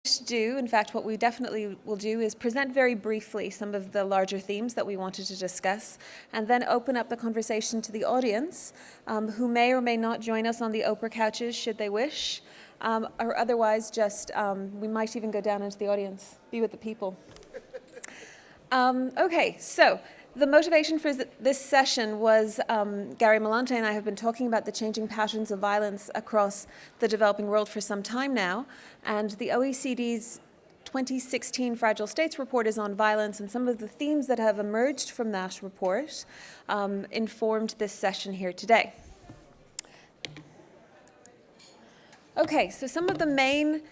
do, in fact, what we definitely will do is present very briefly some of the larger themes that we wanted to discuss, and then open up the conversation to the audience, who may or may not join us on the Oprah couches should they wish, or otherwise just, we might even go down into the audience, be with the people. Okay, so the motivation for this session was Gary Malante and I have been talking about the changing patterns of violence across the developing world for some time now, and the OECD's 2016 Fragile States report is on violence, and some of the themes that have emerged from that report informed this session here today. Okay, so some of the main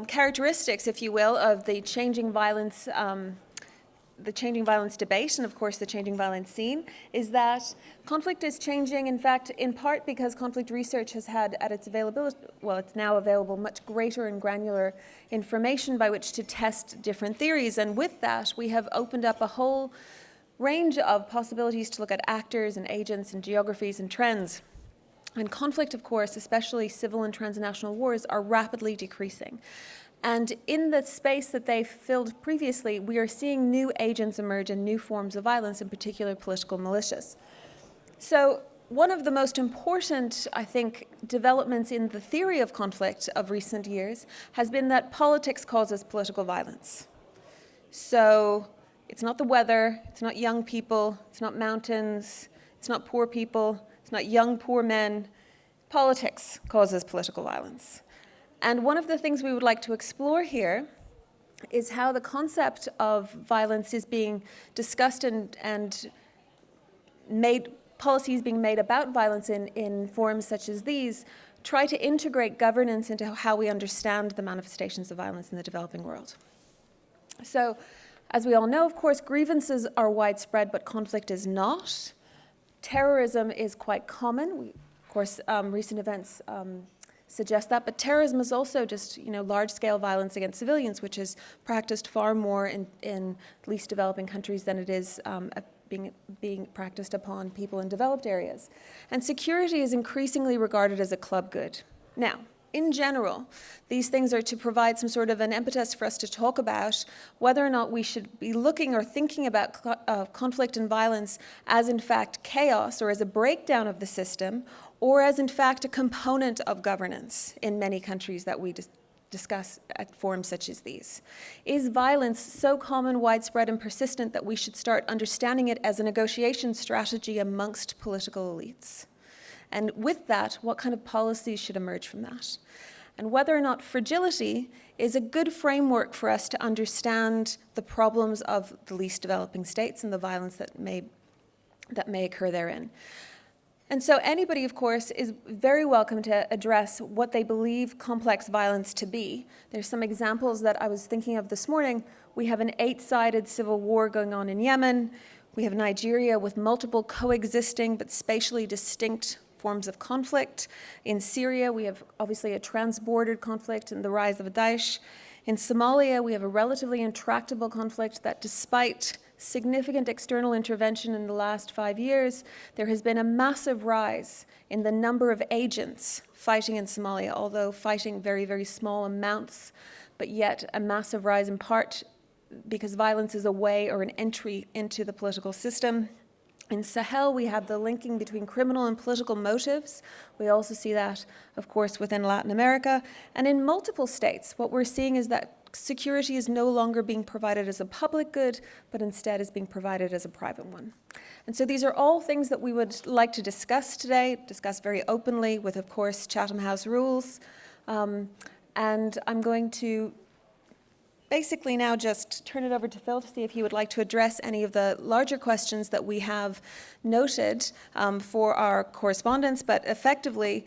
characteristics, if you will, of the changing violence debate, and of course the changing violence scene, is that conflict is changing, in fact, in part because conflict research has had at its availability, well, it's now available, much greater and granular information by which to test different theories. And with that, we have opened up a whole range of possibilities to look at actors and agents and geographies and trends. And conflict, of course, especially civil and transnational wars, are rapidly decreasing. And in the space that they filled previously, we are seeing new agents emerge and new forms of violence, in particular political militias. So one of the most important, I think, developments in the theory of conflict of recent years has been that politics causes political violence. So it's not the weather, it's not young people, it's not mountains, it's not poor people, it's not young poor men. Politics causes political violence. And one of the things we would like to explore here is how the concept of violence is being discussed and made, policies being made about violence in forums such as these, try to integrate governance into how we understand the manifestations of violence in the developing world. So, as we all know, of course, grievances are widespread, but conflict is not. Terrorism is quite common. Of course, recent events suggest that, but terrorism is also just, large-scale violence against civilians, which is practiced far more in least developing countries than it is being practiced upon people in developed areas. And security is increasingly regarded as a club good. Now, in general, these things are to provide some sort of an impetus for us to talk about whether or not we should be looking or thinking about conflict and violence as, in fact, chaos or as a breakdown of the system, or as, in fact, a component of governance in many countries that we discuss at forums such as these. Is violence so common, widespread, and persistent that we should start understanding it as a negotiation strategy amongst political elites? And with that, what kind of policies should emerge from that? And whether or not fragility is a good framework for us to understand the problems of the least developing states and the violence that may occur therein. And so anybody, of course, is very welcome to address what they believe complex violence to be. There's some examples that I was thinking of this morning. We have an 8-sided civil war going on in Yemen. We have Nigeria with multiple coexisting but spatially distinct forms of conflict. In Syria, we have obviously a trans-bordered conflict and the rise of Daesh. In Somalia, we have a relatively intractable conflict that, despite significant external intervention in the last 5 years, there has been a massive rise in the number of agents fighting in Somalia, although fighting very, very small amounts, but yet a massive rise in part because violence is a way or an entry into the political system. In Sahel, we have the linking between criminal and political motives. We also see that, of course, within Latin America. And in multiple states, what we're seeing is that security is no longer being provided as a public good, but instead is being provided as a private one. And so these are all things that we would like to discuss today, discuss very openly with, of course, Chatham House rules. And I'm going to basically now just turn it over to Phil to see if he would like to address any of the larger questions that we have noted for our correspondence. But effectively,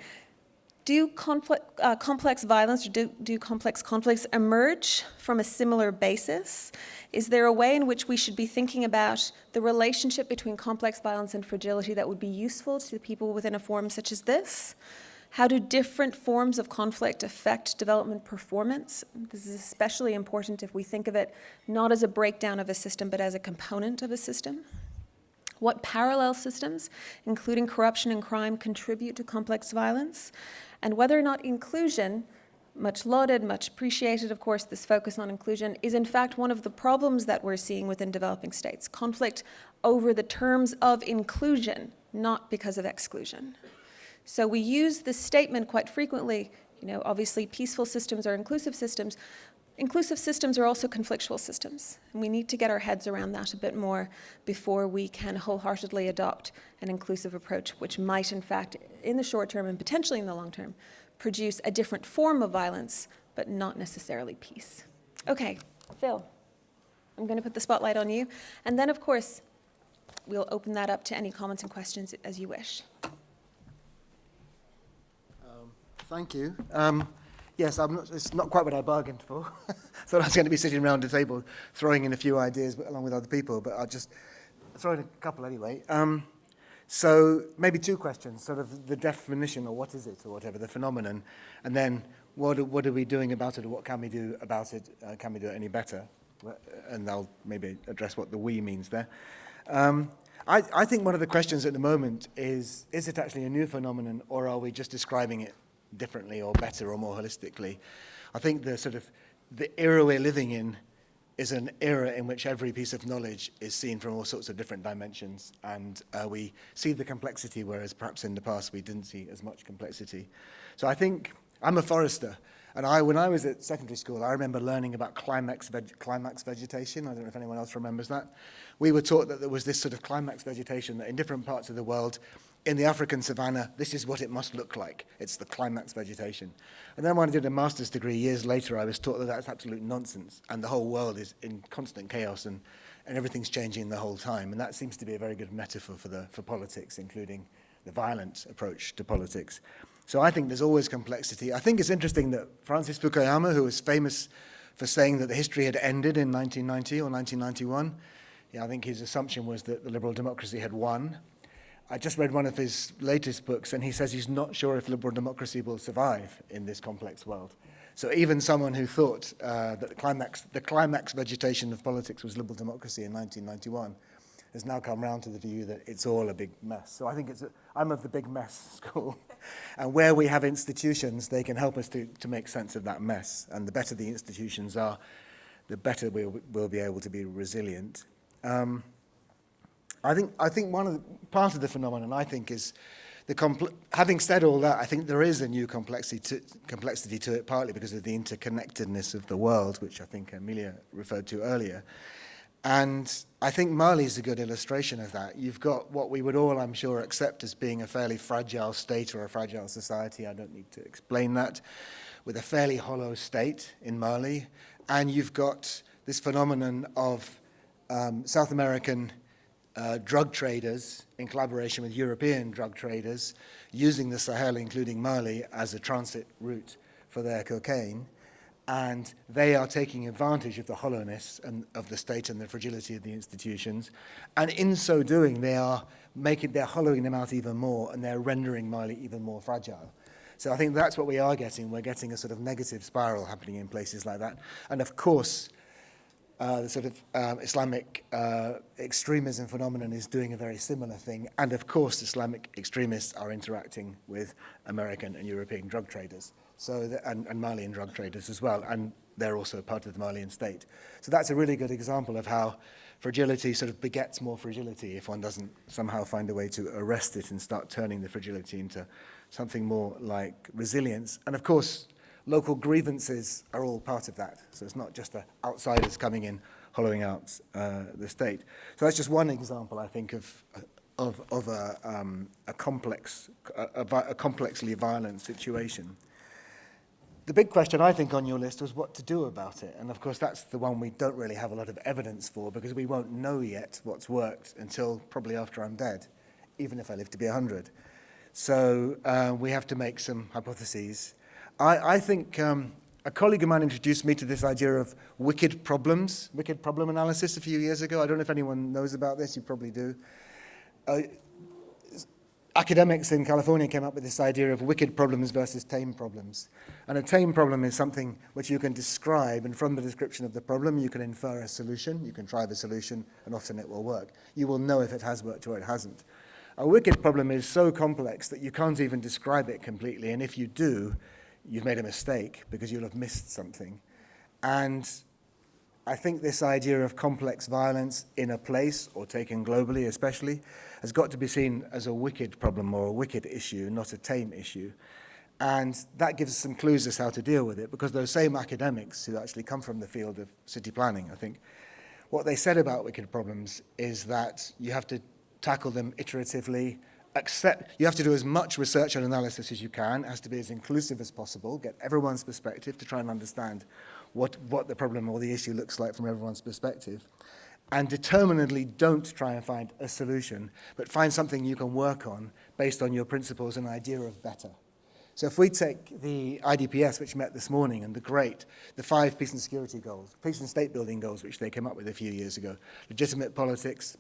do complex violence or do complex conflicts emerge from a similar basis? Is there a way in which we should be thinking about the relationship between complex violence and fragility that would be useful to the people within a forum such as this? How do different forms of conflict affect development performance? This is especially important if we think of it not as a breakdown of a system, but as a component of a system. What parallel systems, including corruption and crime, contribute to complex violence? And whether or not inclusion much lauded, much appreciated, of course, this focus on inclusion, is in fact one of the problems that we're seeing within developing states. Conflict over the terms of inclusion, not because of exclusion. So we use this statement quite frequently. Obviously peaceful systems are inclusive systems. Inclusive systems are also conflictual systems. And we need to get our heads around that a bit more before we can wholeheartedly adopt an inclusive approach, which might, in fact, in the short term and potentially in the long term, produce a different form of violence, but not necessarily peace. Okay, Phil, I'm going to put the spotlight on you. And then, of course, we'll open that up to any comments and questions as you wish. Thank you. Yes, it's not quite what I bargained for. Thought I was going to be sitting around the table throwing in a few ideas along with other people, but I'll just throw in a couple anyway. So maybe two questions, sort of the definition, or what is it, or whatever, the phenomenon, and then what are we doing about it, or what can we do about it? Can we do it any better? And I'll maybe address what the we means there. I think one of the questions at the moment is it actually a new phenomenon, or are we just describing it differently or better or more holistically? I think the era we're living in is an era in which every piece of knowledge is seen from all sorts of different dimensions, and we see the complexity, whereas perhaps in the past we didn't see as much complexity. So I think, I'm a forester, and when I was at secondary school, I remember learning about climax vegetation. I don't know if anyone else remembers that. We were taught that there was this sort of climax vegetation that in different parts of the world, in the African savanna, this is what it must look like. It's the climax vegetation. And then when I did a master's degree years later, I was taught that that's absolute nonsense, and the whole world is in constant chaos, and everything's changing the whole time. And that seems to be a very good metaphor for politics, including the violent approach to politics. So I think there's always complexity. I think it's interesting that Francis Fukuyama, who was famous for saying that the history had ended in 1990 or 1991, I think his assumption was that the liberal democracy had won. I just read one of his latest books, and he says he's not sure if liberal democracy will survive in this complex world. So even someone who thought that the climax vegetation of politics was liberal democracy in 1991 has now come round to the view that it's all a big mess. So I think I'm of the big mess school. And where we have institutions, they can help us to make sense of that mess. And the better the institutions are, the better we'll be able to be resilient. I think part of the phenomenon, I think, is having said all that, I think there is a new complexity to it, partly because of the interconnectedness of the world, which I think Amelia referred to earlier. And I think Mali is a good illustration of that. You've got what we would all, I'm sure, accept as being a fairly fragile state or a fragile society. I don't need to explain that. With a fairly hollow state in Mali. And you've got this phenomenon of South American drug traders in collaboration with European drug traders using the Sahel, including Mali, as a transit route for their cocaine. And they are taking advantage of the hollowness of the state and the fragility of the institutions. And in so doing, they're hollowing them out even more, and they're rendering Mali even more fragile. So I think that's what we are getting. We're getting a sort of negative spiral happening in places like that. And of course, the sort of Islamic extremism phenomenon is doing a very similar thing. And of course, Islamic extremists are interacting with American and European drug traders, and Malian drug traders as well. And they're also part of the Malian state. So that's a really good example of how fragility sort of begets more fragility if one doesn't somehow find a way to arrest it and start turning the fragility into something more like resilience. And of course, local grievances are all part of that. So it's not just the outsiders coming in, hollowing out the state. So that's just one example, I think, of a complexly violent situation. The big question, I think, on your list was what to do about it. And of course, that's the one we don't really have a lot of evidence for, because we won't know yet what's worked until probably after I'm dead, even if I live to be 100. So we have to make some hypotheses. I think a colleague of mine introduced me to this idea of wicked problem analysis a few years ago. I don't know if anyone knows about this, you probably do. Academics in California came up with this idea of wicked problems versus tame problems. And a tame problem is something which you can describe, and from the description of the problem, you can infer a solution, you can try the solution, and often it will work. You will know if it has worked or it hasn't. A wicked problem is so complex that you can't even describe it completely, and if you do, you've made a mistake because you'll have missed something. And I think this idea of complex violence in a place, or taken globally especially, has got to be seen as a wicked problem or a wicked issue, not a tame issue. And that gives us some clues as how to deal with it, because those same academics who actually come from the field of city planning, I think, what they said about wicked problems is that you have to tackle them iteratively, you have to do as much research and analysis as you can. It has to be as inclusive as possible, get everyone's perspective to try and understand what the problem or the issue looks like from everyone's perspective. And determinedly don't try and find a solution, but find something you can work on based on your principles and idea of better. So if we take the IDPS, which met this morning, and the 5 peace and security goals, peace and state building goals, which they came up with a few years ago: legitimate politics,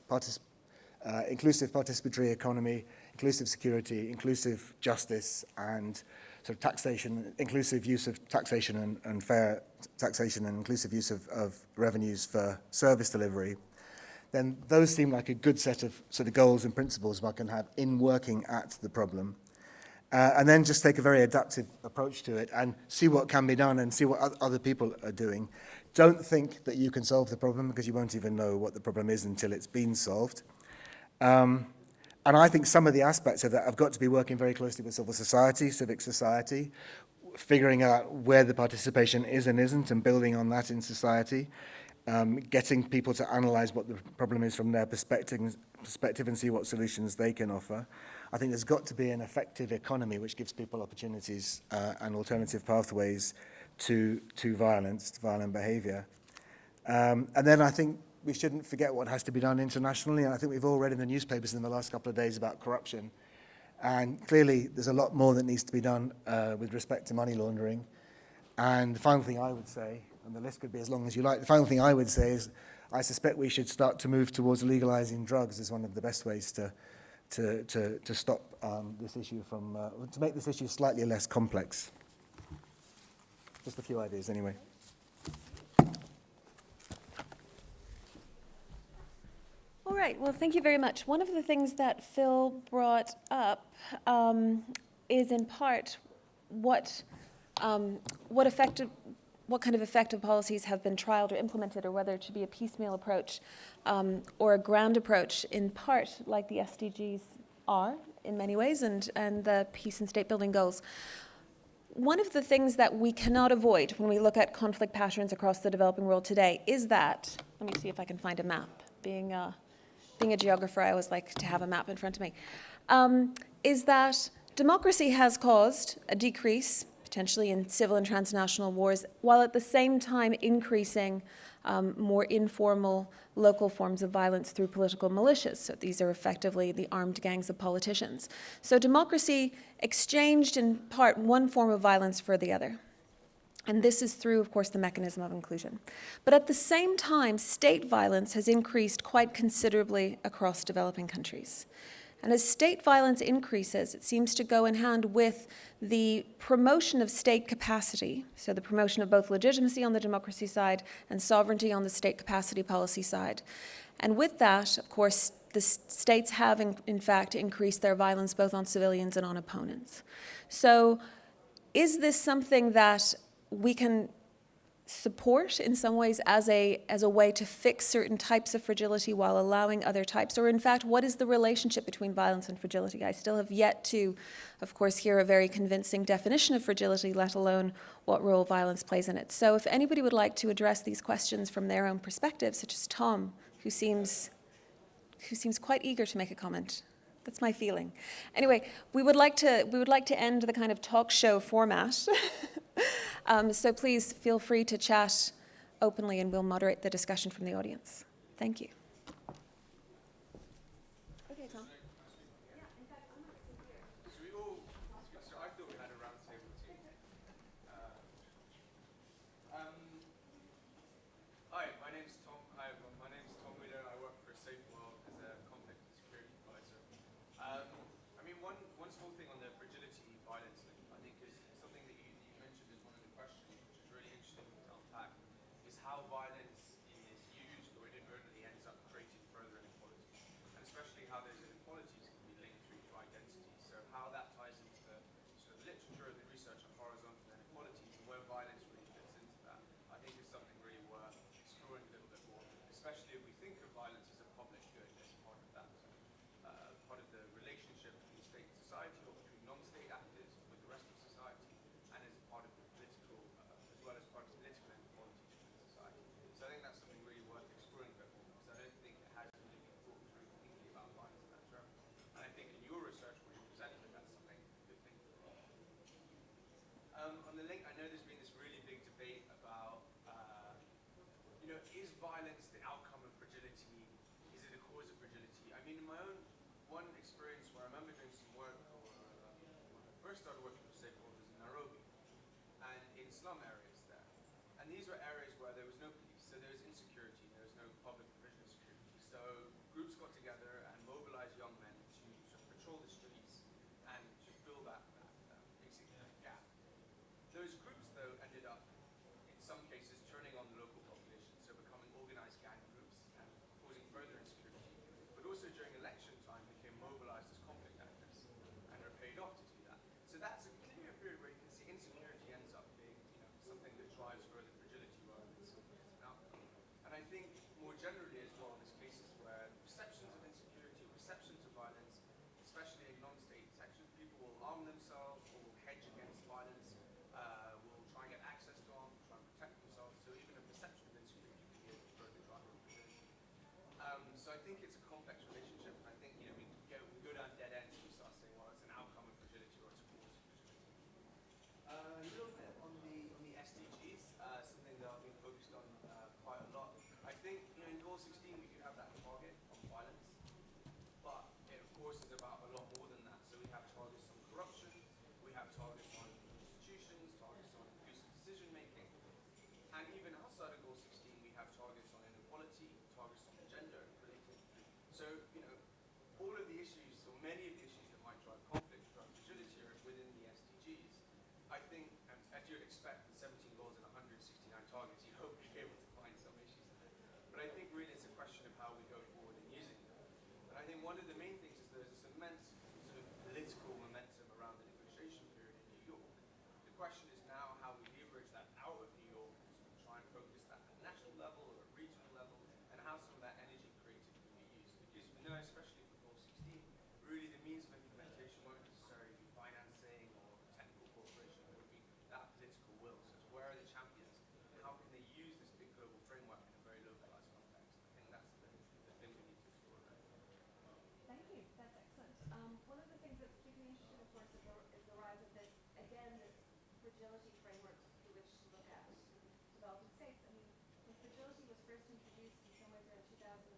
inclusive participatory economy, inclusive security, inclusive justice, and sort of taxation, inclusive use of taxation and fair taxation, and inclusive use of revenues for service delivery, then those seem like a good set of sort of goals and principles one can have in working at the problem. And then just take a very adaptive approach to it and see what can be done and see what other people are doing. Don't think that you can solve the problem, because you won't even know what the problem is until it's been solved. And I think some of the aspects of that have got to be working very closely with civil society, civic society, figuring out where the participation is and isn't, and building on that in society, getting people to analyze what the problem is from their perspective and see what solutions they can offer. I think there's got to be an effective economy which gives people opportunities and alternative pathways to violent behavior. And then I think we shouldn't forget what has to be done internationally. And I think we've all read in the newspapers in the last couple of days about corruption. And clearly there's a lot more that needs to be done with respect to money laundering. And the final thing I would say, and the list could be as long as you like, the final thing I would say is I suspect we should start to move towards legalizing drugs as one of the best ways to stop this issue to make this issue slightly less complex. Just a few ideas anyway. All right, well, thank you very much. One of the things that Phil brought up is in part what kind of effective policies have been trialed or implemented, or whether it should be a piecemeal approach or a grand approach, in part like the SDGs are in many ways, and the peace and state building goals. One of the things that we cannot avoid when we look at conflict patterns across the developing world today is that, let me see if I can find a map. Being a geographer, I always like to have a map in front of me, is that democracy has caused a decrease potentially in civil and transnational wars, while at the same time increasing more informal local forms of violence through political militias. So these are effectively the armed gangs of politicians. So democracy exchanged in part one form of violence for the other. And this is through, of course, the mechanism of inclusion. But at the same time, state violence has increased quite considerably across developing countries. And as state violence increases, it seems to go in hand with the promotion of state capacity, so the promotion of both legitimacy on the democracy side and sovereignty on the state capacity policy side. And with that, of course, the states have, in fact, increased their violence both on civilians and on opponents. So is this something that we can support in some ways as a way to fix certain types of fragility while allowing other types? Or in fact, what is the relationship between violence and fragility? I still have yet to, of course, hear a very convincing definition of fragility, let alone what role violence plays in it. So if anybody would like to address these questions from their own perspective, such as Tom, who seems quite eager to make a comment. That's my feeling. Anyway, we would like to end the kind of talk show format. So please feel free to chat openly, and we'll moderate the discussion from the audience. Thank you. Okay, Tom. Hi, my name's Tom. My name's Tom Wheeler. I work for SIPRI Forum as a conflict and security advisor. I mean, one small thing on the fragility violence thing, I think, is something that you mentioned as one of the questions, which is really interesting to unpack, is how violence is used or inadvertently ends up creating further inequalities, and especially how those inequalities can be linked through to identity. So how that ties into the sort of literature and the research on horizontal violence the outcome of fragility? Is it a cause of fragility? I mean, in my own one experience where I remember doing some work, when I first started working for SIPRI Forum was in Nairobi, and in slum areas there. And these were areas where there was no police, so there was insecurity, there was no public provision of security. So groups got together and mobilized young men to sort of patrol the streets and to fill that basically that gap. Those groups, though, ended up, in some cases, turning on the local population, so becoming organized gang groups and causing further insecurity. But also during election time became mobilized as conflict actors and are paid off to do that. So that's a clear period where you can see insecurity ends up being, something that drives further fragility rather than something that's an outcome. And I think more generally as well, there's cases where perceptions of insecurity, perceptions of violence, especially in non-state sections, people will arm themselves or will hedge against violence, will try and get access to arms, will try and protect themselves. So even a perception of insecurity can be a further driver of fragility. So I think it's a complex relationship. I think we go down dead ends and we start saying, well, it's an outcome of fragility or it's a cause of fragility. A little bit on the SDGs, something that I've been focused on quite a lot. I think in Goal 16 we do have that target on violence, but it of course is about a lot more than that. So we have targets on corruption, we have targets on institutions, targets on inclusive decision making, and even outside of Goal 16 we have targets on inequality, targets on gender related. So all of the issues, or many of the issues that might drive conflict, drive fragility are within the SDGs. I think, as you'd expect, with 17 goals and 169 targets, you hope you're able to find some issues in there. But I think really it's a question of how we go forward in using them. And I think one of the main things is there's this immense sort of political momentum around the negotiation period in New York. The question is now how we leverage that out of New York and sort of try and focus that at a national level or a regional level, and how some of that energy created can be used. Because we know, especially for Goal 16, really the means of implementation won't necessarily be financing or technical cooperation, it would be that political will. So it's where are the champions and how can they use this big global framework in a very localized context? I think that's the thing we need to explore there. Thank you. That's excellent. One of the things that's particularly interesting, of course, is the rise of this, again, this fragility framework through which to look at developing states. I mean, when fragility was first introduced in some ways around 2005,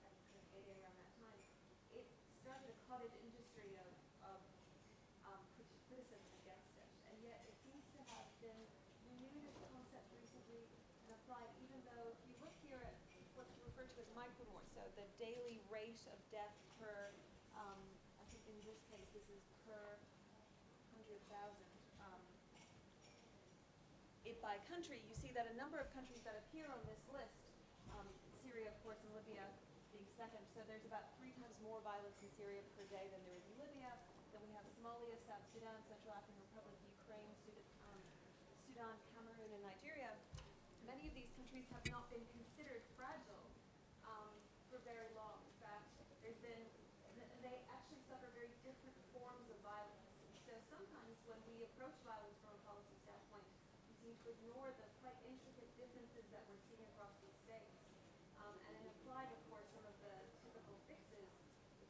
at kind of heyday around that time, it started a cottage industry of criticism against it. And yet it seems to have been renewed as a concept recently and applied, even though if you look here at what's referred to as micromort, so the daily rate of death per, I think in this case this is per 100,000. By country, you see that a number of countries that appear on this list, Syria, of course, and Libya being second. So there's about 3 times more violence in Syria per day than there is in Libya. Then we have Somalia, South Sudan, Central African Republic, Ukraine, Sudan, Cameroon, and Nigeria. Many of these countries have not been considered fragile for very long. In fact, they actually suffer very different forms of violence. So sometimes when we approach violence from a policy standpoint, we seem to ignore the quite intricate differences that we're seeing across these states. And then apply, of course, some of the typical fixes,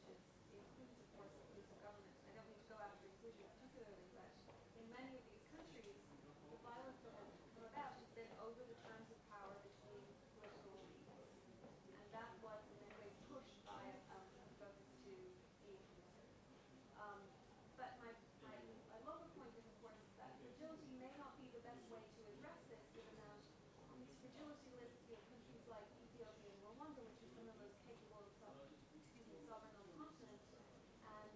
which includes, of course, the use of government. I don't need to go after inclusion particularly, but in many of these countries, the violence that has come about has been over the terms of power between political elites. And that was, in many ways, pushed by a focus to be inclusive. But my longer point is, of course, that fragility may not be the best way to address this, given that on these fragility lists, you have countries like Ethiopia and Rwanda, which are some of those capable of sovereign on the continent, and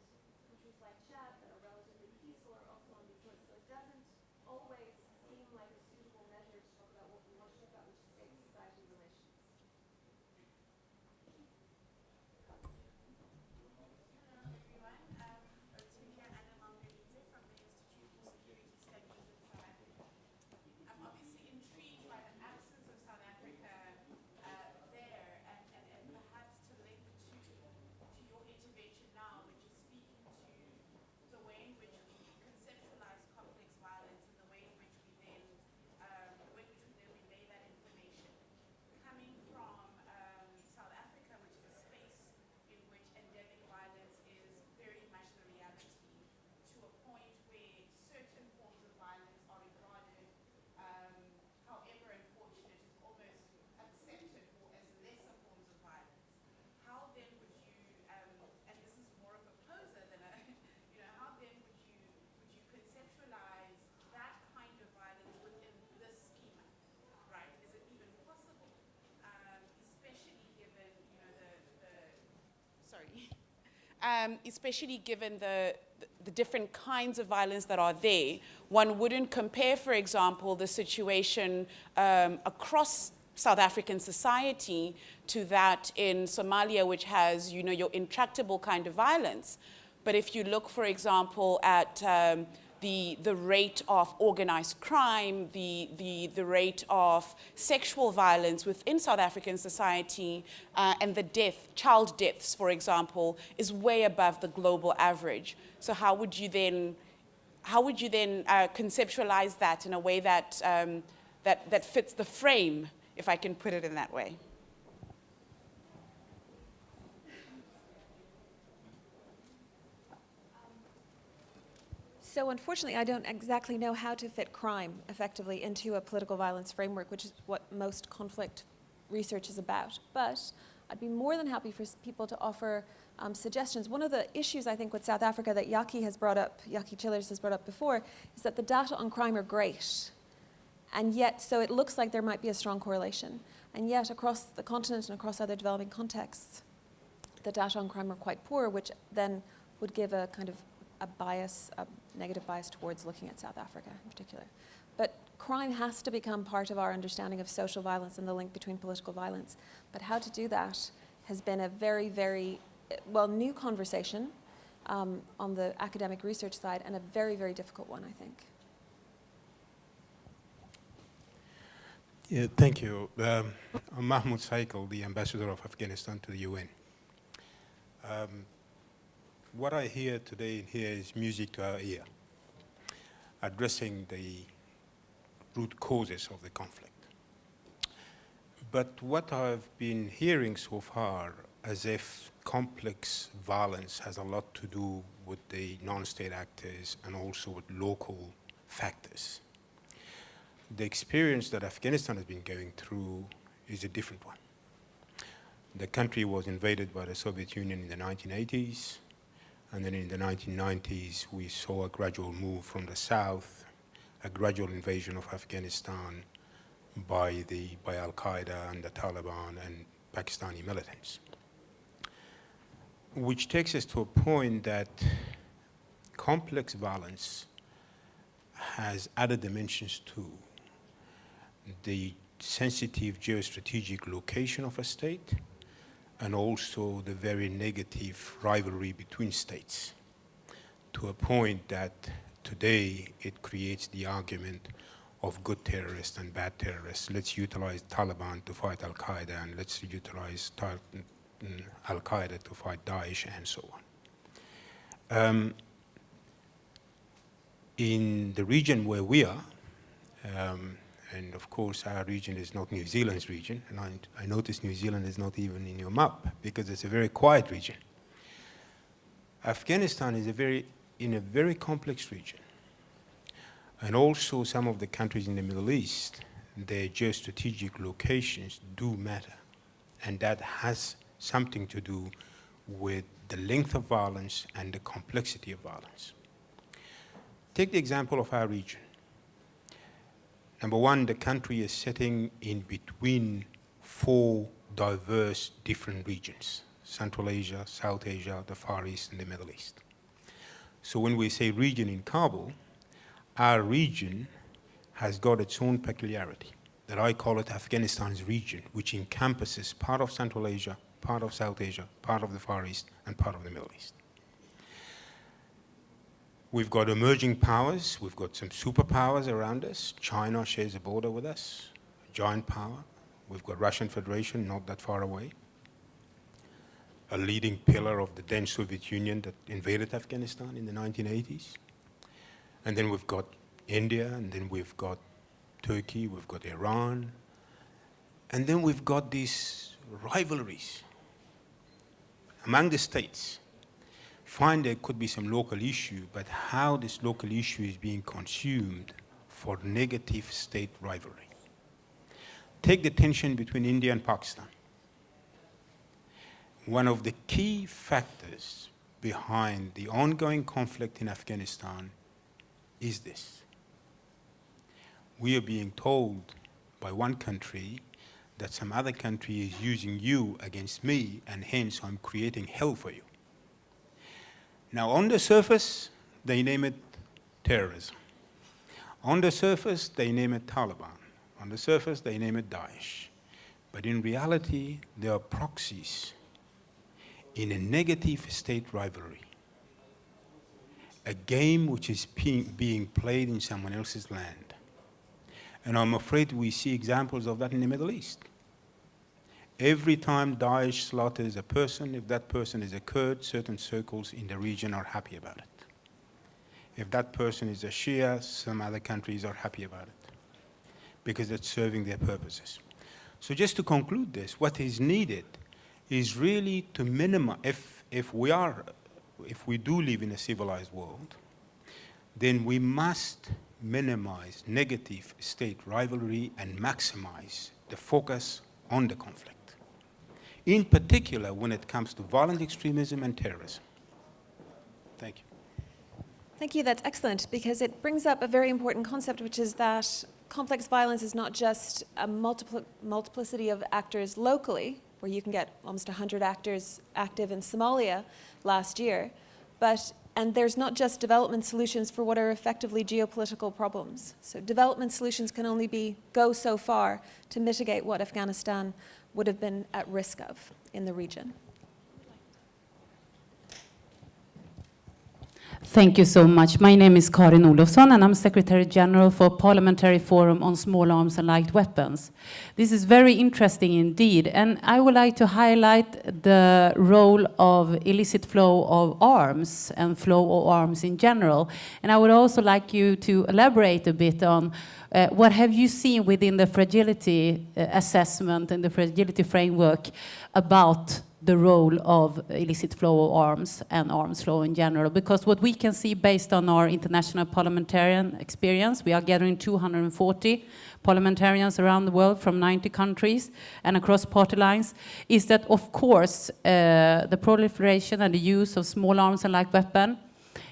countries like Chad that are relatively peaceful are also on these lists. So it doesn't always seem like a suitable measure to talk about what we want to talk about, which is state-society relations. Hello everyone, Valentino from the Institute for Security Studies in South Africa. I'm obviously intrigued by the absence of South Africa especially given the different kinds of violence that are there, one wouldn't compare, for example, the situation across South African society to that in Somalia, which has, you know, your intractable kind of violence. But if you look, for example, at the rate of organized crime, the rate of sexual violence within South African society, and the child deaths, for example, is way above the global average. So how would you then conceptualize that in a way that, that fits the frame, if I can put it in that way? So unfortunately, I don't exactly know how to fit crime effectively into a political violence framework, which is what most conflict research is about. But I'd be more than happy for people to offer suggestions. One of the issues, I think, with South Africa that Yaki Chillers has brought up before, is that the data on crime are great. And yet, so it looks like there might be a strong correlation. And yet, across the continent and across other developing contexts, the data on crime are quite poor, which then would give a kind of a bias, a negative bias towards looking at South Africa in particular. But crime has to become part of our understanding of social violence and the link between political violence. But how to do that has been a very, very, well, new conversation on the academic research side, and a very, very difficult one, I think. Yeah, thank you. I'm Mahmoud Saikal, the ambassador of Afghanistan to the UN. What I hear today in here is music to our ear, addressing the root causes of the conflict. But what I've been hearing so far, as if complex violence has a lot to do with the non-state actors and also with local factors. The experience that Afghanistan has been going through is a different one. The country was invaded by the Soviet Union in the 1980s. And then in the 1990s, we saw a gradual move from the south, a gradual invasion of Afghanistan by Al-Qaeda and the Taliban and Pakistani militants. Which takes us to a point that complex violence has added dimensions to the sensitive geostrategic location of a state, and also the very negative rivalry between states, to a point that today it creates the argument of good terrorists and bad terrorists. Let's utilize Taliban to fight Al-Qaeda, and let's utilize Al-Qaeda to fight Daesh, and so on. In the region where we are, and of course, our region is not New Zealand's region. And I notice New Zealand is not even in your map because it's a very quiet region. Afghanistan is in a very complex region. And also some of the countries in the Middle East, their geostrategic locations do matter. And that has something to do with the length of violence and the complexity of violence. Take the example of our region. Number one, the country is sitting in between four diverse different regions: Central Asia, South Asia, the Far East, and the Middle East. So when we say region in Kabul, our region has got its own peculiarity, that I call it Afghanistan's region, which encompasses part of Central Asia, part of South Asia, part of the Far East, and part of the Middle East. We've got emerging powers. We've got some superpowers around us. China shares a border with us, a giant power. We've got Russian Federation, not that far away, a leading pillar of the then Soviet Union that invaded Afghanistan in the 1980s. And then we've got India, and then we've got Turkey, we've got Iran. And then we've got these rivalries among the states. Fine, there could be some local issue, but how this local issue is being consumed for negative state rivalry. Take the tension between India and Pakistan. One of the key factors behind the ongoing conflict in Afghanistan is this. We are being told by one country that some other country is using you against me, and hence I'm creating hell for you. Now, on the surface, they name it terrorism. On the surface, they name it Taliban. On the surface, they name it Daesh. But in reality, they are proxies in a negative state rivalry, a game which is being played in someone else's land. And I'm afraid we see examples of that in the Middle East. Every time Daesh slaughters a person, if that person is a Kurd, certain circles in the region are happy about it. If that person is a Shia, some other countries are happy about it because it's serving their purposes. So just to conclude this, what is needed is really to minimize, if we do live in a civilized world, then we must minimize negative state rivalry and maximize the focus on the conflict, in particular when it comes to violent extremism and terrorism. Thank you. Thank you, that's excellent, because it brings up a very important concept, which is that complex violence is not just a multiplicity of actors locally, where you can get almost 100 actors active in Somalia last year, and there's not just development solutions for what are effectively geopolitical problems. So development solutions can only go so far to mitigate what Afghanistan would have been at risk of in the region. Thank you so much. My name is Karin Olofsson, and I'm Secretary General for Parliamentary Forum on Small Arms and Light Weapons. This is very interesting indeed, and I would like to highlight the role of illicit flow of arms and flow of arms in general. And I would also like you to elaborate a bit on what have you seen within the fragility assessment and the fragility framework about the role of illicit flow of arms and arms flow in general. Because what we can see based on our international parliamentarian experience, we are gathering 240 parliamentarians around the world from 90 countries and across party lines, is that of course the proliferation and the use of small arms and light weapons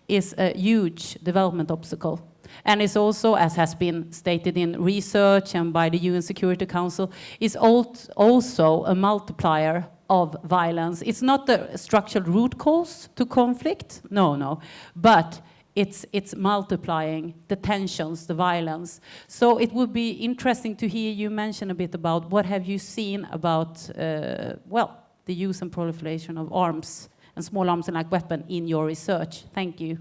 is a huge development obstacle. And it's also, as has been stated in research and by the UN Security Council, is also a multiplier of violence. It's not the structural root cause to conflict, no, but it's multiplying the tensions, the violence. So it would be interesting to hear you mention a bit about what have you seen about, the use and proliferation of arms and small arms and light weapons in your research. Thank you.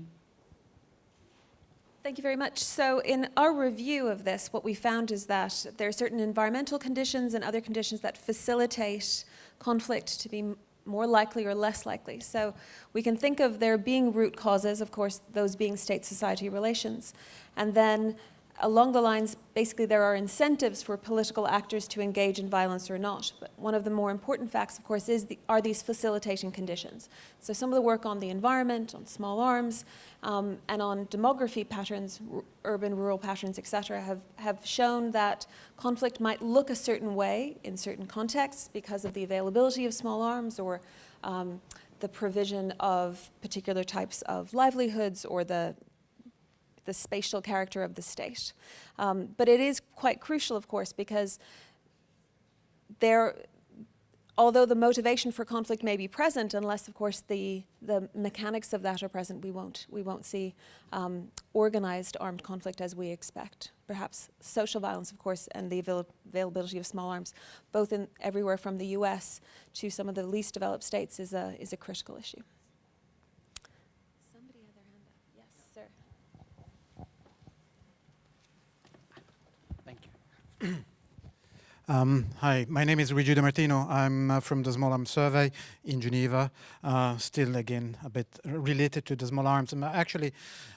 Thank you very much. So in our review of this, what we found is that there are certain environmental conditions and other conditions that facilitate conflict to be more likely or less likely. So we can think of there being root causes, of course, those being state-society relations. And then along the lines, basically there are incentives for political actors to engage in violence or not. But one of the more important facts, of course, are these facilitating conditions. So some of the work on the environment, on small arms, and on demography patterns, urban, rural patterns, etc., have shown that conflict might look a certain way in certain contexts because of the availability of small arms or the provision of particular types of livelihoods or the spatial character of the state. But it is quite crucial, of course, because although the motivation for conflict may be present, unless, of course, the mechanics of that are present, we won't see organized armed conflict as we expect. Perhaps social violence, of course, and the availability of small arms, both everywhere from the US to some of the least developed states, is a critical issue. Somebody had their hand up. Yes, sir. Thank you. Hi, my name is Luigi Martino. I'm from the Small Arms Survey in Geneva. Still, again, a bit related to the small arms. And actually,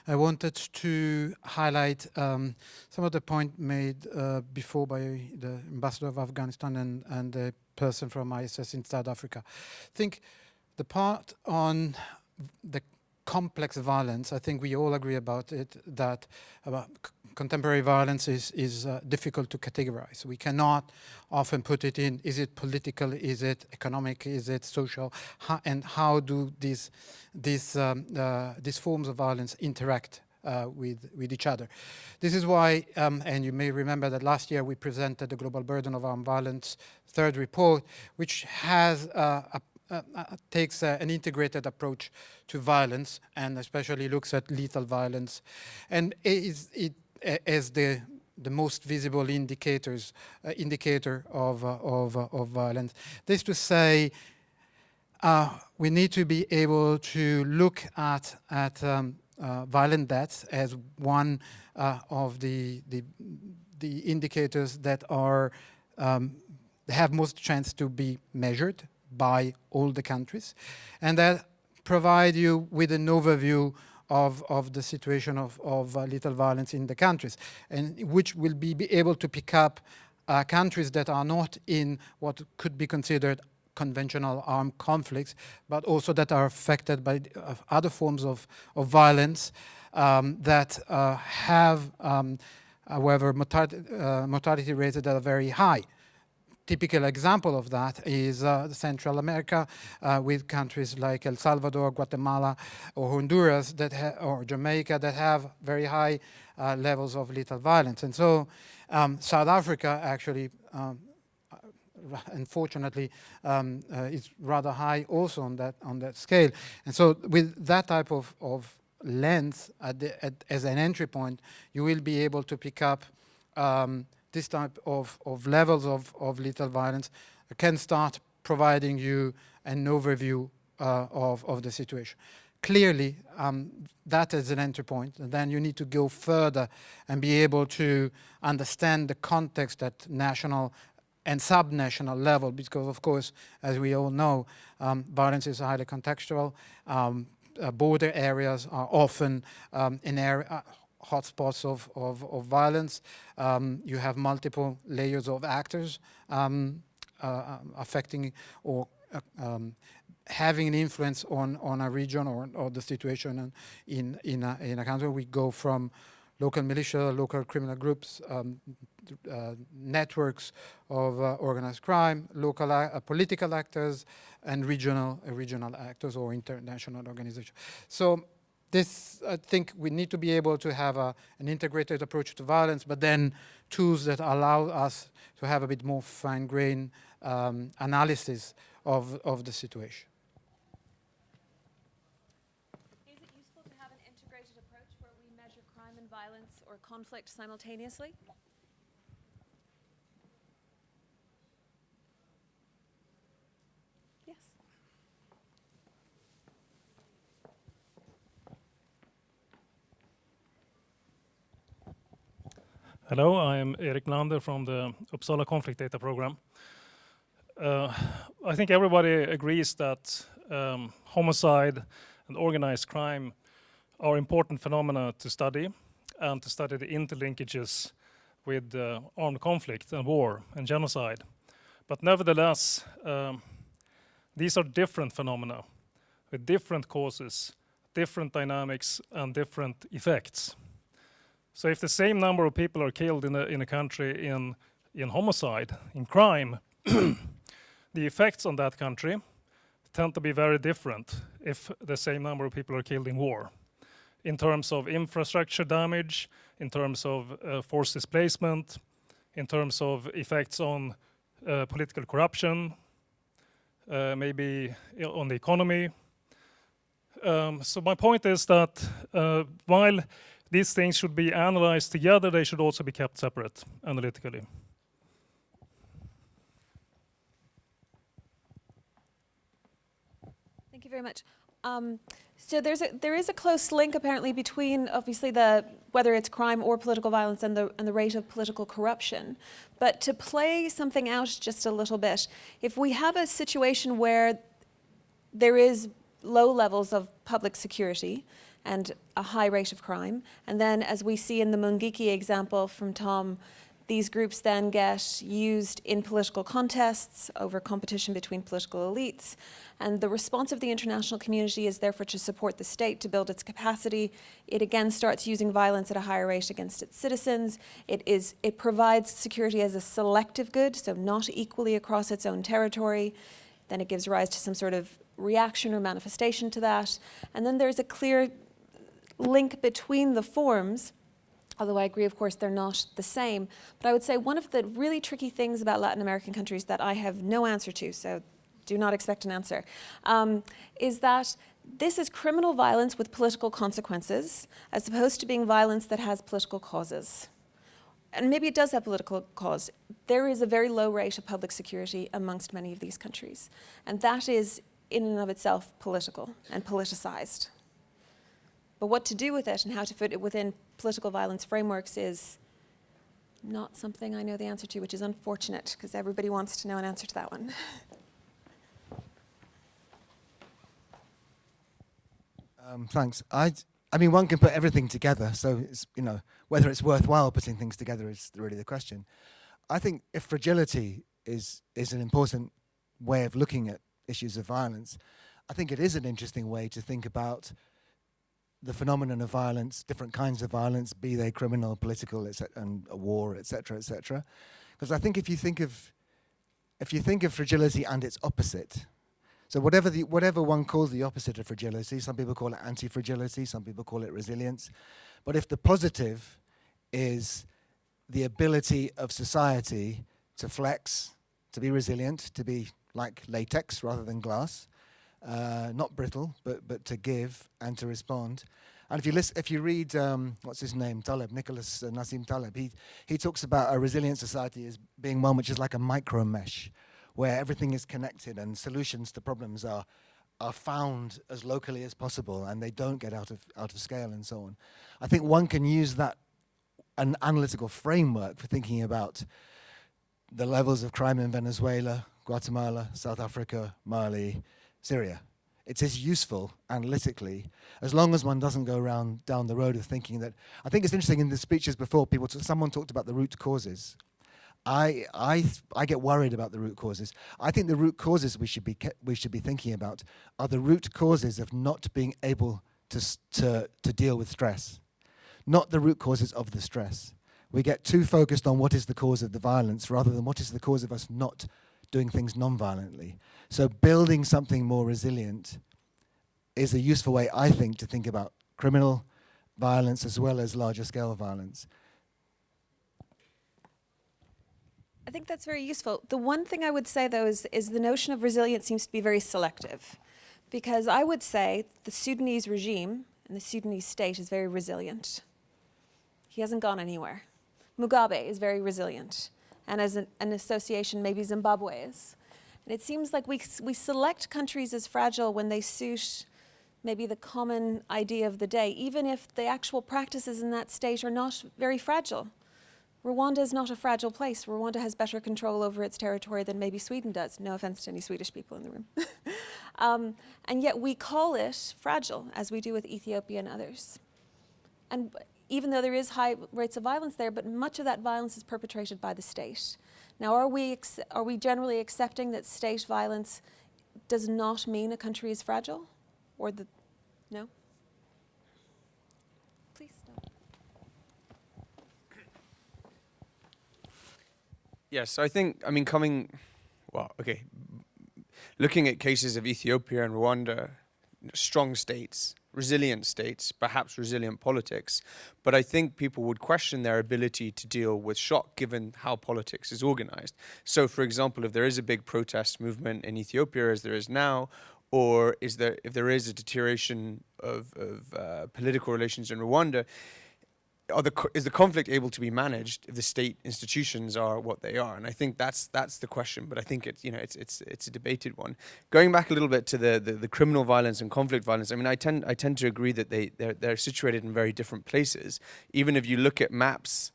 I wanted to highlight some of the points made before by the ambassador of Afghanistan and the person from ISS in South Africa. I think the part on the complex violence, I think we all agree about it, that contemporary violence is difficult to categorize. We cannot often put it in, is it political, is it economic, is it social, and how do these forms of violence interact with each other. This is why, and you may remember that last year we presented the Global Burden of Armed Violence third report, which has a takes an integrated approach to violence, and especially looks at lethal violence, and as the most visible indicator of violence. This to say, we need to be able to look at violent deaths as one of the indicators that are have most chance to be measured by all the countries, and that provide you with an overview of the situation of lethal violence in the countries, and which will be able to pick up countries that are not in what could be considered conventional armed conflicts, but also that are affected by other forms of violence that have, however, mortality rates that are very high. Typical example of that is Central America, with countries like El Salvador, Guatemala, or Honduras or Jamaica that have very high levels of lethal violence. And so South Africa actually, unfortunately, is rather high also on that scale. And so with that type of lens as an entry point, you will be able to pick up this type of levels of lethal violence, can start providing you an overview of the situation. Clearly, that is an entry point, and then you need to go further and be able to understand the context at national and subnational level, because of course, as we all know, violence is highly contextual. Border areas are often hotspots of violence. You have multiple layers of actors affecting or having an influence on a region or the situation in a country. We go from local militia, local criminal groups, networks of organized crime, local political actors, and regional actors or international organizations. So this, I think we need to be able to have an integrated approach to violence, but then tools that allow us to have a bit more fine-grained analysis of the situation. Is it useful to have an integrated approach where we measure crime and violence or conflict simultaneously? Yes. Hello, I am Erik Melander from the Uppsala Conflict Data Program. I think everybody agrees that homicide and organized crime are important phenomena to study, and to study the interlinkages with armed conflict and war and genocide. But nevertheless, these are different phenomena with different causes, different dynamics, and different effects. So if the same number of people are killed in a country in homicide, in crime, the effects on that country tend to be very different if the same number of people are killed in war. In terms of infrastructure damage, in terms of forced displacement, in terms of effects on political corruption, maybe on the economy. So my point is that while these things should be analyzed together, they should also be kept separate analytically. Thank you very much. So there is a close link apparently between obviously whether it's crime or political violence and the rate of political corruption. But to play something out just a little bit, if we have a situation where there is low levels of public security and a high rate of crime, and then as we see in the Mungiki example from Tom, these groups then get used in political contests over competition between political elites. And the response of the international community is therefore to support the state to build its capacity. It again starts using violence at a higher rate against its citizens. It provides security as a selective good, so not equally across its own territory. Then it gives rise to some sort of reaction or manifestation to that. And then there's a clear link between the forms, although I agree, of course, they're not the same. But I would say one of the really tricky things about Latin American countries that I have no answer to, so do not expect an answer, is that this is criminal violence with political consequences, as opposed to being violence that has political causes. And maybe it does have political cause. There is a very low rate of public security amongst many of these countries. And that is, in and of itself, political and politicized. But what to do with it and how to fit it within political violence frameworks is not something I know the answer to, which is unfortunate, because everybody wants to know an answer to that one. Thanks. I mean, one can put everything together, so it's, whether it's worthwhile putting things together is really the question. I think if fragility is an important way of looking at issues of violence, I think it is an interesting way to think about the phenomenon of violence, different kinds of violence, be they criminal, political, and a war, etc., etc. Because I think if you think of fragility and its opposite, so whatever one calls the opposite of fragility, some people call it anti-fragility, some people call it resilience. But if the positive is the ability of society to flex, to be resilient, to be like latex rather than glass, not brittle, but to give and to respond. And if you read, what's his name, Taleb, Nicholas Nassim Taleb, he talks about a resilient society as being one which is like a micro mesh, where everything is connected and solutions to problems are found as locally as possible, and they don't get out of scale and so on. I think one can use that an analytical framework for thinking about the levels of crime in Venezuela, Guatemala, South Africa, Mali, Syria. It's as useful analytically as long as one doesn't go down the road of thinking that. I think it's interesting in the speeches before, someone talked about the root causes. I get worried about the root causes. I think the root causes we should be thinking about are the root causes of not being able to deal with stress, not the root causes of the stress. We get too focused on what is the cause of the violence rather than what is the cause of us not doing things non-violently. So building something more resilient is a useful way, I think, to think about criminal violence as well as larger scale violence. I think that's very useful. The one thing I would say, though, is the notion of resilience seems to be very selective. Because I would say the Sudanese regime and the Sudanese state is very resilient. He hasn't gone anywhere. Mugabe is very resilient. And as an association, maybe Zimbabwe is. And it seems like we select countries as fragile when they suit maybe the common idea of the day, even if the actual practices in that state are not very fragile. Rwanda is not a fragile place. Rwanda has better control over its territory than maybe Sweden does. No offense to any Swedish people in the room. And yet we call it fragile, as we do with Ethiopia and others. And even though there is high rates of violence there, but much of that violence is perpetrated by the state. Now, are we generally accepting that state violence does not mean a country is fragile? Or no? Please stop. Yes, I think, looking at cases of Ethiopia and Rwanda, strong states, resilient states, perhaps resilient politics, but I think people would question their ability to deal with shock given how politics is organized. So, for example, if there is a big protest movement in Ethiopia as there is now, or if there is a deterioration of political relations in Rwanda, is the conflict able to be managed if the state institutions are what they are? And I think that's the question. But I think it's a debated one. Going back a little bit to the criminal violence and conflict violence, I mean, I tend to agree that they're situated in very different places. Even if you look at maps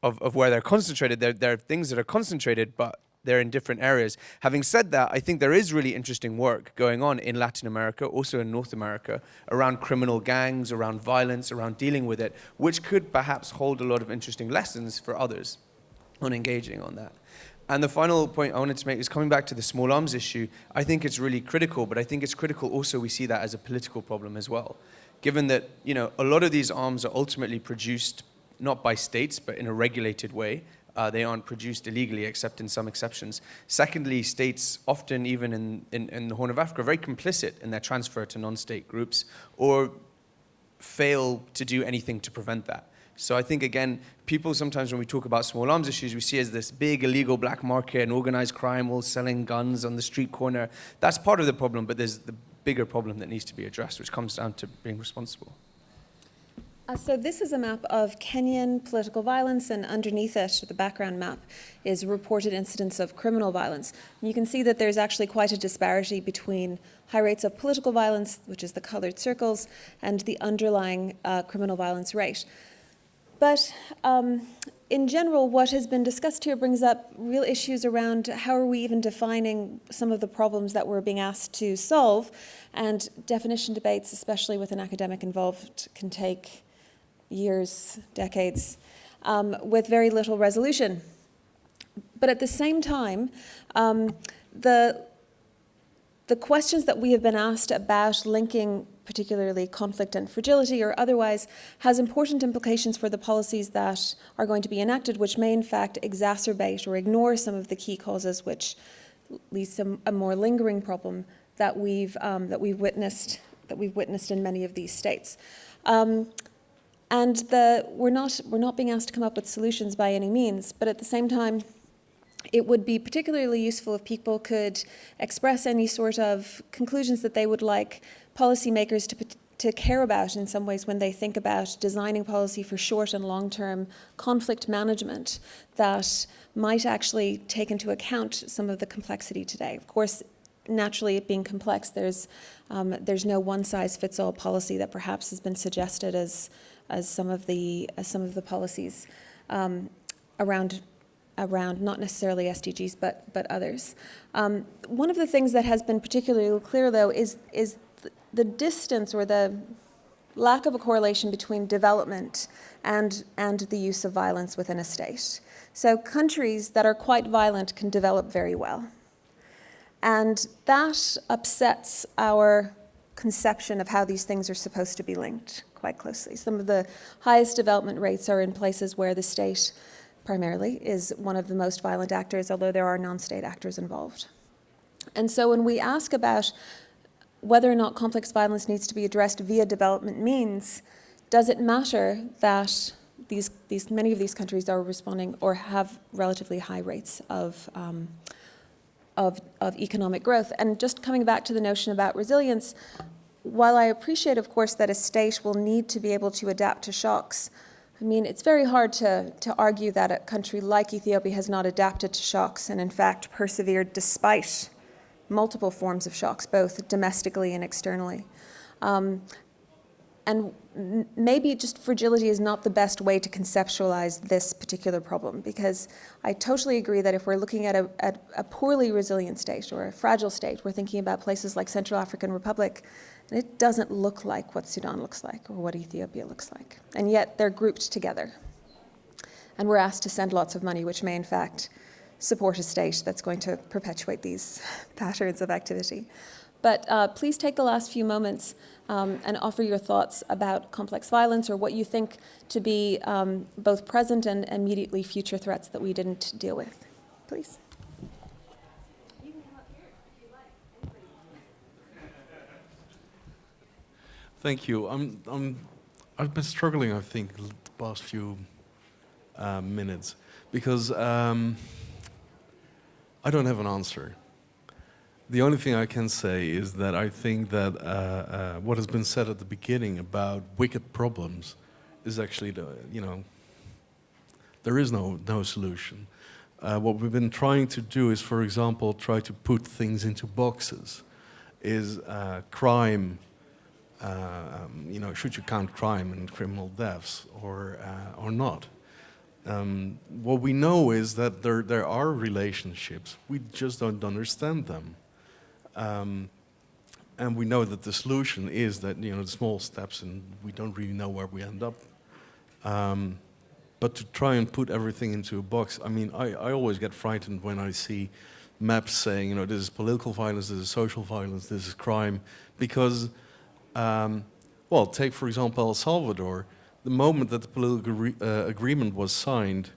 of where they're concentrated, there are things that are concentrated, but they're in different areas. Having said that, I think there is really interesting work going on in Latin America, also in North America, around criminal gangs, around violence, around dealing with it, which could perhaps hold a lot of interesting lessons for others on engaging on that. And the final point I wanted to make is coming back to the small arms issue. I think it's really critical, but I think it's critical also we see that as a political problem as well. Given that, a lot of these arms are ultimately produced not by states, but in a regulated way. They aren't produced illegally, except in some exceptions. Secondly, states often, even in the Horn of Africa, are very complicit in their transfer to non-state groups or fail to do anything to prevent that. So I think, again, people sometimes when we talk about small arms issues, we see as this big illegal black market and organized crime all selling guns on the street corner. That's part of the problem, but there's the bigger problem that needs to be addressed, which comes down to being responsible. So this is a map of Kenyan political violence, and underneath it, the background map, is reported incidents of criminal violence. You can see that there's actually quite a disparity between high rates of political violence, which is the colored circles, and the underlying criminal violence rate. But in general, what has been discussed here brings up real issues around how are we even defining some of the problems that we're being asked to solve, and definition debates, especially with an academic involved, can take years, decades, with very little resolution. But at the same time, the questions that we have been asked about linking particularly conflict and fragility or otherwise has important implications for the policies that are going to be enacted, which may in fact exacerbate or ignore some of the key causes, which leads to a more lingering problem that we've witnessed in many of these states. We're not being asked to come up with solutions by any means, but at the same time, it would be particularly useful if people could express any sort of conclusions that they would like policymakers to care about in some ways when they think about designing policy for short and long-term conflict management that might actually take into account some of the complexity today. Of course, naturally, it being complex, there's no one-size-fits-all policy that perhaps has been suggested as some of the policies around not necessarily SDGs, but others. One of the things that has been particularly clear, though, is the distance or the lack of a correlation between development and the use of violence within a state. So countries that are quite violent can develop very well. And that upsets our conception of how these things are supposed to be linked quite closely. Some of the highest development rates are in places where the state primarily is one of the most violent actors, although there are non-state actors involved. And so when we ask about whether or not complex violence needs to be addressed via development means, does it matter that many of these countries are responding or have relatively high rates of economic growth? And just coming back to the notion about resilience, while I appreciate, of course, that a state will need to be able to adapt to shocks, I mean, it's very hard to argue that a country like Ethiopia has not adapted to shocks and, in fact, persevered despite multiple forms of shocks, both domestically and externally. And maybe just fragility is not the best way to conceptualize this particular problem, because I totally agree that if we're looking at a poorly resilient state or a fragile state, we're thinking about places like Central African Republic, and it doesn't look like what Sudan looks like or what Ethiopia looks like. And yet they're grouped together. And we're asked to send lots of money, which may in fact support a state that's going to perpetuate these patterns of activity. But please take the last few moments and offer your thoughts about complex violence or what you think to be both present and immediately future threats that we didn't deal with. Please. You can come up here if you like. Thank you. I've been struggling, I think, the past few minutes because I don't have an answer. The only thing I can say is that I think that what has been said at the beginning about wicked problems is actually there is no solution. What we've been trying to do is, for example, try to put things into boxes. Is crime, should you count crime and criminal deaths or not? What we know is that there are relationships. We just don't understand them. And we know that the solution is that, the small steps, and we don't really know where we end up. But to try and put everything into a box, I mean, I always get frightened when I see maps saying, this is political violence, this is social violence, this is crime. Because, take, for example, El Salvador. The moment that the political agreement was signed,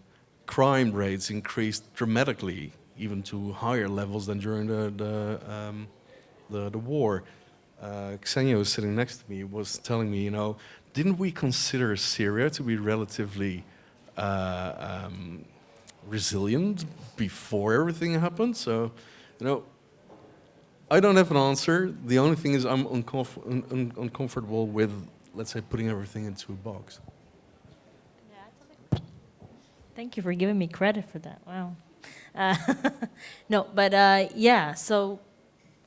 crime rates increased dramatically, even to higher levels than during the war. Xenia, who's sitting next to me, was telling me, didn't we consider Syria to be relatively resilient before everything happened? So, you know, I don't have an answer. The only thing is I'm uncomfortable with, let's say, putting everything into a box. Thank you for giving me credit for that. Wow. No, but yeah, so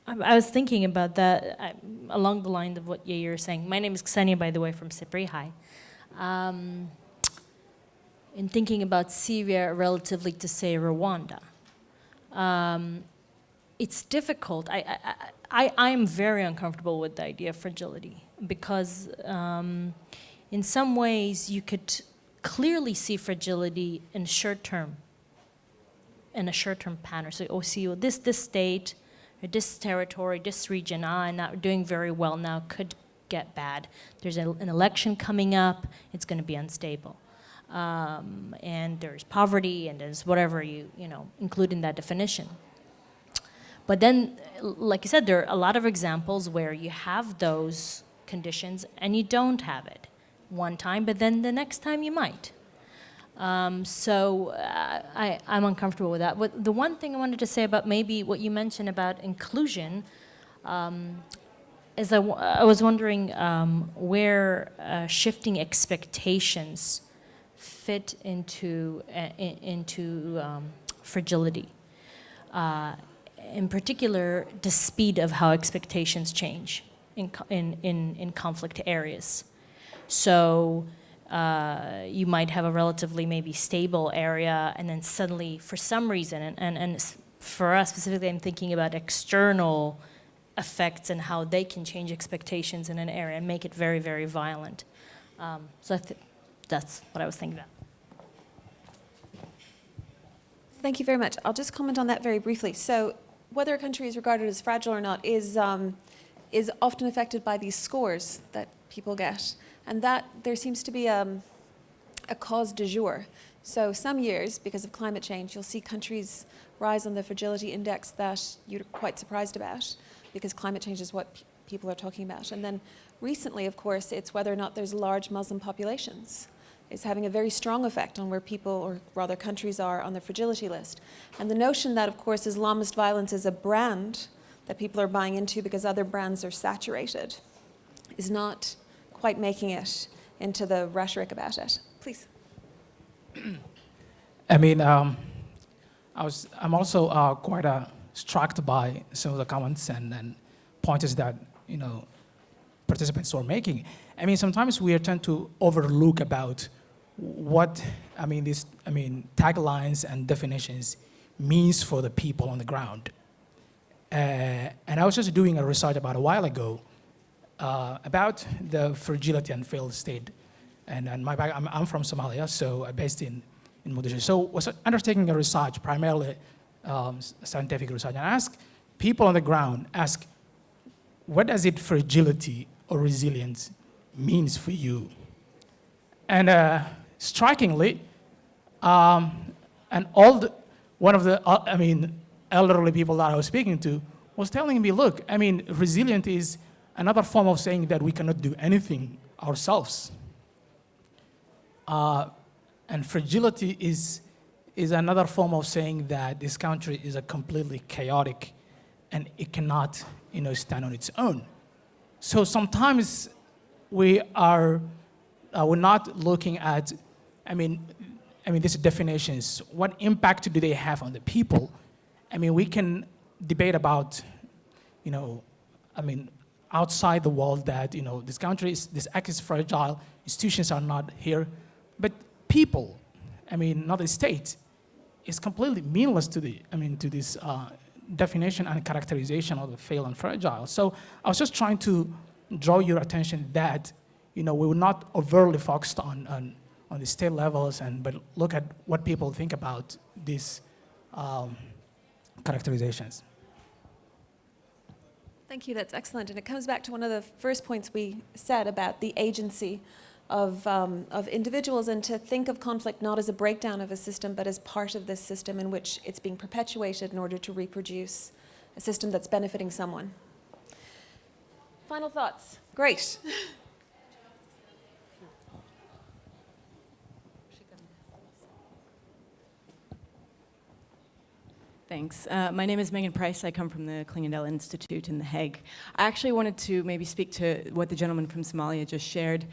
I was thinking about that along the line of what you're saying. My name is Ksenia, by the way, from SIPRI. Hi. In thinking about Syria relatively to, say, Rwanda, it's difficult. I'm very uncomfortable with the idea of fragility because in some ways you could clearly see fragility in a short-term pattern. So this state, or this territory, this region, not doing very well now, could get bad. There's an election coming up, it's going to be unstable. And there's poverty, and there's whatever you include in that definition. But then, like you said, there are a lot of examples where you have those conditions and you don't have it one time, but then the next time you might. So I'm uncomfortable with that. But the one thing I wanted to say about maybe what you mentioned about inclusion is I was wondering where shifting expectations fit into fragility. In particular, the speed of how expectations change in conflict areas. So you might have a relatively maybe stable area, and then suddenly, for some reason, and for us specifically, I'm thinking about external effects and how they can change expectations in an area and make it very, very violent. So that's what I was thinking about. Thank you very much. I'll just comment on that very briefly. So whether a country is regarded as fragile or not is often affected by these scores that people get. And that there seems to be a cause du jour. So some years, because of climate change, you'll see countries rise on the fragility index that you're quite surprised about, because climate change is what people are talking about. And then recently, of course, it's whether or not there's large Muslim populations. It's having a very strong effect on where people, or rather countries, are on the fragility list. And the notion that, of course, Islamist violence is a brand that people are buying into because other brands are saturated is not quite making it into the rhetoric about it. Please. I mean, I'm also quite struck by some of the comments and pointers that participants are making. I mean, sometimes we tend to overlook about what taglines and definitions means for the people on the ground. And I was just doing a research about a while ago about the fragility and failed state. And I'm from Somalia, so I'm based in Mogadishu. So I was undertaking a research, primarily scientific research, and I asked people on the ground, what does it fragility or resilience means for you? And strikingly, one of the elderly people that I was speaking to was telling me, look, resilient is another form of saying that we cannot do anything ourselves. And fragility is another form of saying that this country is a completely chaotic and it cannot stand on its own. So sometimes we're not looking at, these definitions. What impact do they have on the people? We can debate about, outside the world that, this act is fragile, institutions are not here, but people, not the state, is completely meaningless to this definition and characterization of the failed and fragile. So I was just trying to draw your attention that, we were not overly focused on the state levels, but look at what people think about these characterizations. Thank you, that's excellent. And it comes back to one of the first points we said about the agency of individuals, and to think of conflict not as a breakdown of a system, but as part of this system in which it's being perpetuated in order to reproduce a system that's benefiting someone. Final thoughts? Great. Thanks. My name is Megan Pryce. I come from the Klingendal Institute in The Hague. I actually wanted to maybe speak to what the gentleman from Somalia just shared.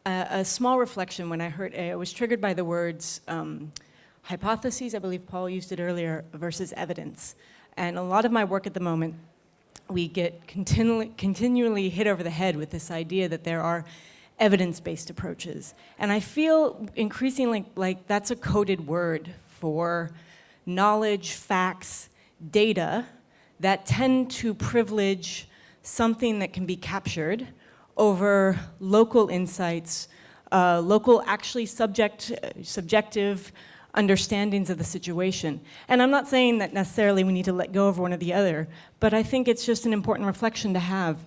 A small reflection when I heard, I was triggered by the words hypotheses, I believe Paul used it earlier, versus evidence. And a lot of my work at the moment, we get continually hit over the head with this idea that there are evidence-based approaches. And I feel increasingly like that's a coded word for knowledge, facts, data that tend to privilege something that can be captured over local insights, local actually subjective understandings of the situation. And I'm not saying that necessarily we need to let go of one or the other, but I think it's just an important reflection to have,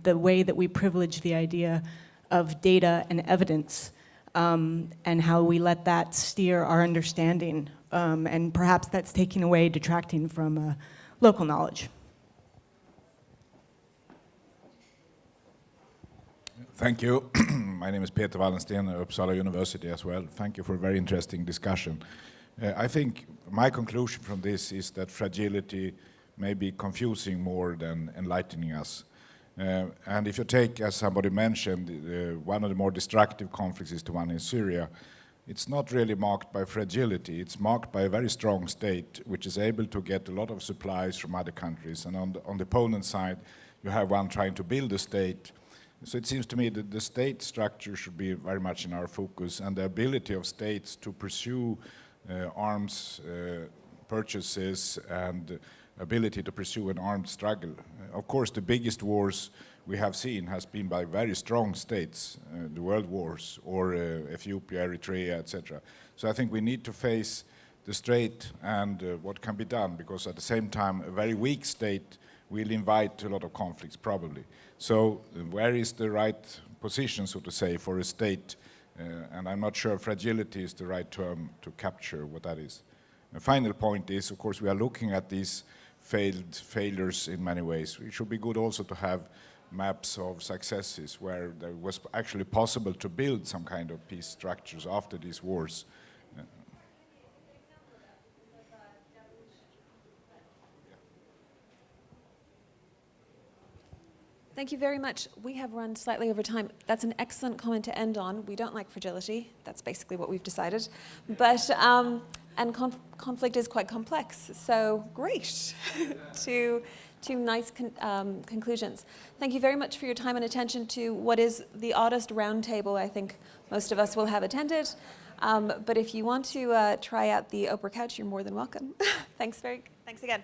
the way that we privilege the idea of data and evidence, and how we let that steer our understanding. And perhaps that's taking away, detracting from local knowledge. Thank you. My name is Peter Wallensten, Uppsala University as well. Thank you for a very interesting discussion. I think my conclusion from this is that fragility may be confusing more than enlightening us. And if you take, as somebody mentioned, one of the more destructive conflicts is the one in Syria. It's not really marked by fragility. It's marked by a very strong state, which is able to get a lot of supplies from other countries. And on the opponent side, you have one trying to build a state. So it seems to me that the state structure should be very much in our focus, and the ability of states to pursue arms purchases and ability to pursue an armed struggle. Of course, the biggest wars we have seen has been by very strong states, the world wars, or Ethiopia, Eritrea, etc. So I think we need to face the strait and what can be done, because at the same time, a very weak state will invite a lot of conflicts, probably. So where is the right position, so to say, for a state? And I'm not sure fragility is the right term to capture what that is. The final point is, of course, we are looking at these failures in many ways. It should be good also to have maps of successes where there was actually possible to build some kind of peace structures after these wars. Thank you very much. We have run slightly over time. That's an excellent comment to end on. We don't like fragility. That's basically what we've decided. But, and conflict is quite complex. So great. Two nice conclusions. Thank you very much for your time and attention to what is the oddest roundtable I think most of us will have attended. But if you want to try out the Oprah couch, you're more than welcome. Thanks again.